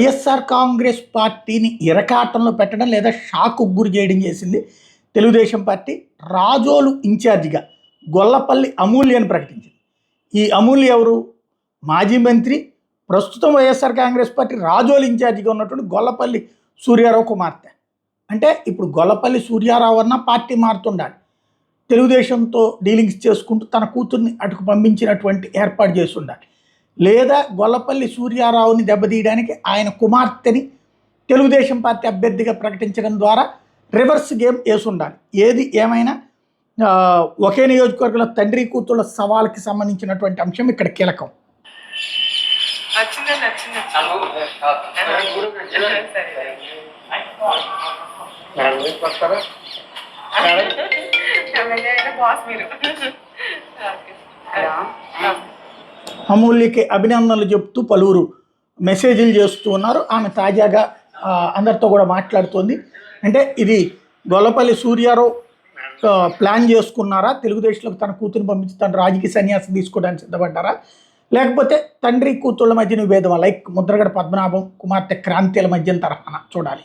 వైఎస్ఆర్ కాంగ్రెస్ పార్టీని ఇరకాటంలో పెట్టడం లేదా షాకు గురి చేయడం చేసింది తెలుగుదేశం పార్టీ. రాజోలు ఇన్ఛార్జిగా గొల్లపల్లి అమూల్యని ప్రకటించింది. ఈ అమూల్య ఎవరు? మాజీ మంత్రి, ప్రస్తుతం వైఎస్ఆర్ కాంగ్రెస్ పార్టీ రాజోలు ఇన్ఛార్జిగా ఉన్నటువంటి గొల్లపల్లి సూర్యారావు కుమార్తె. అంటే ఇప్పుడు గొల్లపల్లి సూర్యారావు అన్న పార్టీ మారుతుండాలి, తెలుగుదేశంతో డీలింగ్స్ చేసుకుంటూ తన కూతుర్ని అటుకు పంపించినటువంటి ఏర్పాటు చేసి ఉండాలి. లేదా గొల్లపల్లి సూర్యారావుని దెబ్బతీయడానికి ఆయన కుమార్తెని తెలుగుదేశం పార్టీ అభ్యర్థిగా ప్రకటించడం ద్వారా రివర్స్ గేమ్ వేసి ఉండాలి. ఏది ఏమైనా ఒకే నియోజకవర్గంలో తండ్రి కూతుళ్ళ సవాల్కి సంబంధించినటువంటి అంశం ఇక్కడ కీలకం. అమూల్యకి అభినందనలు చెప్తూ పలువురు మెసేజ్లు చేస్తూ ఉన్నారు. ఆమె తాజాగా అందరితో కూడా మాట్లాడుతోంది. అంటే ఇది గొల్లపల్లి సూర్యారావు ప్లాన్ చేసుకున్నారా, తెలుగుదేశంలోకి తన కూతురుని పంపించి తన రాజకీయ సన్యాసం తీసుకోవడానికి సిద్ధపడ్డారా, లేకపోతే తండ్రి కూతుళ్ళ మధ్య విభేదం లైక్ ముద్రగడ పద్మనాభం కుమార్తె క్రాంతిల మధ్య తరహాన చూడాలి.